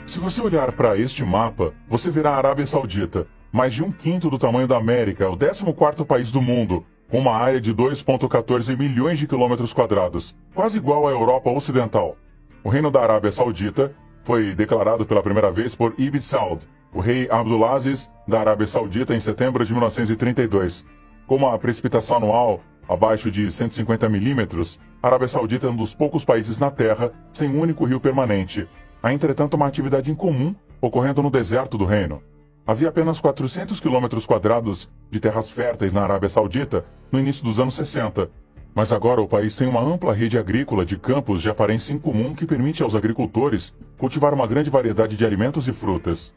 Se você olhar para este mapa, você verá a Arábia Saudita, mais de 1/5 do tamanho da América, é o 14º país do mundo, com uma área de 2,14 milhões de quilômetros quadrados, quase igual à Europa Ocidental. O Reino da Arábia Saudita foi declarado pela primeira vez por Ibn Saud, o rei Abdulaziz da Arábia Saudita, em setembro de 1932. Com uma precipitação anual abaixo de 150 milímetros, a Arábia Saudita é um dos poucos países na Terra sem um único rio permanente. Há, entretanto, uma atividade incomum ocorrendo no deserto do reino. Havia apenas 400 quilômetros quadrados de terras férteis na Arábia Saudita no início dos anos 60. Mas agora o país tem uma ampla rede agrícola de campos de aparência incomum que permite aos agricultores cultivar uma grande variedade de alimentos e frutas.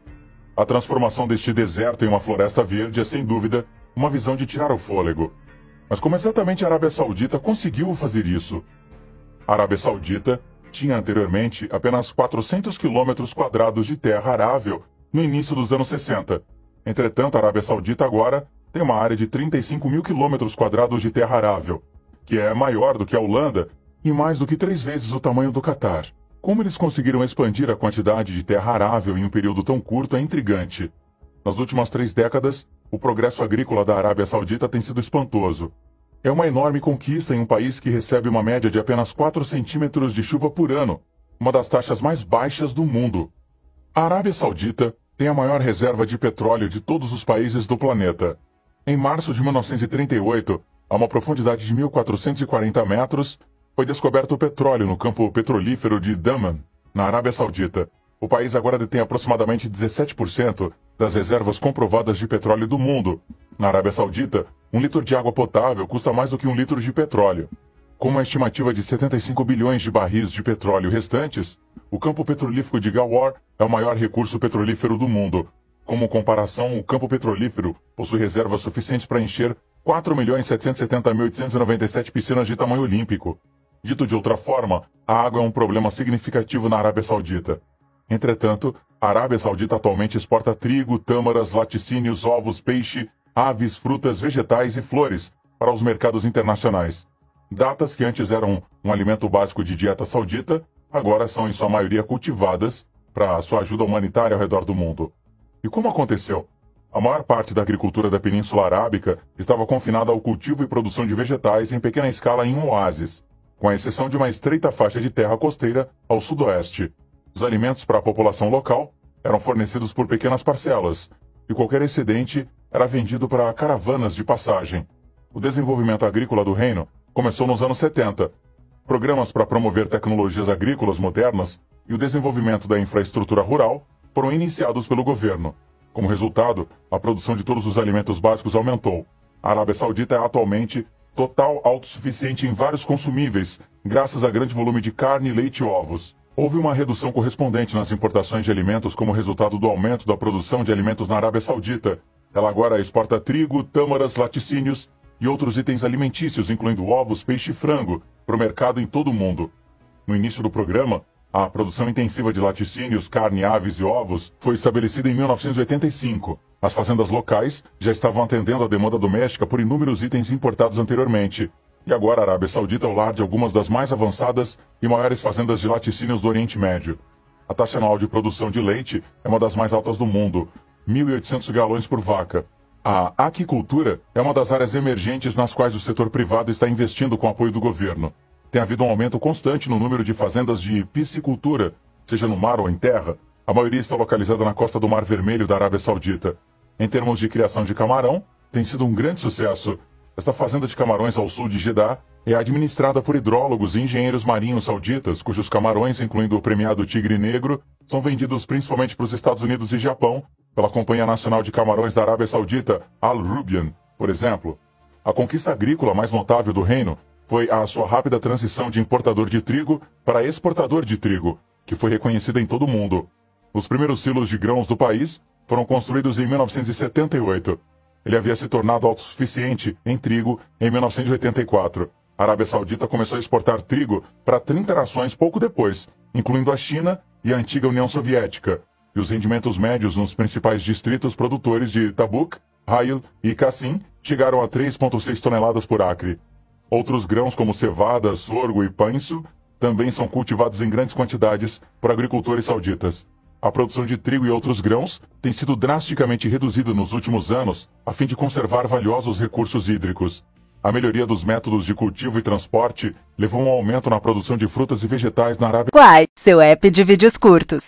A transformação deste deserto em uma floresta verde é, sem dúvida, uma visão de tirar o fôlego. Mas como exatamente a Arábia Saudita conseguiu fazer isso? A Arábia Saudita tinha anteriormente apenas 400 quilômetros quadrados de terra arável no início dos anos 60. Entretanto, a Arábia Saudita agora tem uma área de 35 mil quilômetros quadrados de terra arável, que é maior do que a Holanda e mais do que 3 vezes o tamanho do Catar. Como eles conseguiram expandir a quantidade de terra arável em um período tão curto é intrigante. Nas últimas 3 décadas, o progresso agrícola da Arábia Saudita tem sido espantoso. É uma enorme conquista em um país que recebe uma média de apenas 4 centímetros de chuva por ano, uma das taxas mais baixas do mundo. A Arábia Saudita tem a maior reserva de petróleo de todos os países do planeta. Em março de 1938, a uma profundidade de 1.440 metros, foi descoberto o petróleo no campo petrolífero de Daman, na Arábia Saudita. O país agora detém aproximadamente 17% das reservas comprovadas de petróleo do mundo. Na Arábia Saudita, 1 litro de água potável custa mais do que 1 litro de petróleo. Com uma estimativa de 75 bilhões de barris de petróleo restantes, o campo petrolífero de Ghawar é o maior recurso petrolífero do mundo. Como comparação, o campo petrolífero possui reservas suficientes para encher 4.770.897 piscinas de tamanho olímpico. Dito de outra forma, a água é um problema significativo na Arábia Saudita. Entretanto, a Arábia Saudita atualmente exporta trigo, tâmaras, laticínios, ovos, peixe, aves, frutas, vegetais e flores para os mercados internacionais. Datas que antes eram um alimento básico de dieta saudita, agora são em sua maioria cultivadas para sua ajuda humanitária ao redor do mundo. E como aconteceu? A maior parte da agricultura da Península Arábica estava confinada ao cultivo e produção de vegetais em pequena escala em um oásis, com exceção de uma estreita faixa de terra costeira ao sudoeste. Os alimentos para a população local eram fornecidos por pequenas parcelas, e qualquer excedente era vendido para caravanas de passagem. O desenvolvimento agrícola do reino começou nos anos 70. Programas para promover tecnologias agrícolas modernas e o desenvolvimento da infraestrutura rural foram iniciados pelo governo. Como resultado, a produção de todos os alimentos básicos aumentou. A Arábia Saudita é atualmente total autossuficiente em vários consumíveis, graças a grande volume de carne, leite e ovos. Houve uma redução correspondente nas importações de alimentos como resultado do aumento da produção de alimentos na Arábia Saudita. Ela agora exporta trigo, tâmaras, laticínios e outros itens alimentícios, incluindo ovos, peixe e frango, para o mercado em todo o mundo. No início do programa, a produção intensiva de laticínios, carne, aves e ovos foi estabelecida em 1985. As fazendas locais já estavam atendendo à demanda doméstica por inúmeros itens importados anteriormente. E agora a Arábia Saudita é o lar de algumas das mais avançadas e maiores fazendas de laticínios do Oriente Médio. A taxa anual de produção de leite é uma das mais altas do mundo, 1.800 galões por vaca. A aquicultura é uma das áreas emergentes nas quais o setor privado está investindo com apoio do governo. Tem havido um aumento constante no número de fazendas de piscicultura, seja no mar ou em terra. A maioria está localizada na costa do Mar Vermelho da Arábia Saudita. Em termos de criação de camarão, tem sido um grande sucesso. Esta fazenda de camarões ao sul de Jeddah é administrada por hidrólogos e engenheiros marinhos sauditas, cujos camarões, incluindo o premiado tigre negro, são vendidos principalmente para os Estados Unidos e Japão, pela Companhia Nacional de Camarões da Arábia Saudita, Al Rubian, por exemplo. A conquista agrícola mais notável do reino foi a sua rápida transição de importador de trigo para exportador de trigo, que foi reconhecida em todo o mundo. Os primeiros silos de grãos do país foram construídos em 1978. Ele havia se tornado autossuficiente em trigo em 1984. A Arábia Saudita começou a exportar trigo para 30 nações pouco depois, incluindo a China e a antiga União Soviética, e os rendimentos médios nos principais distritos produtores de Tabuk, Hail e Qassim chegaram a 3,6 toneladas por acre. Outros grãos como cevada, sorgo e pães também são cultivados em grandes quantidades por agricultores sauditas. A produção de trigo e outros grãos tem sido drasticamente reduzida nos últimos anos a fim de conservar valiosos recursos hídricos. A melhoria dos métodos de cultivo e transporte levou a um aumento na produção de frutas e vegetais na Arábia. Quai, seu app de vídeos curtos.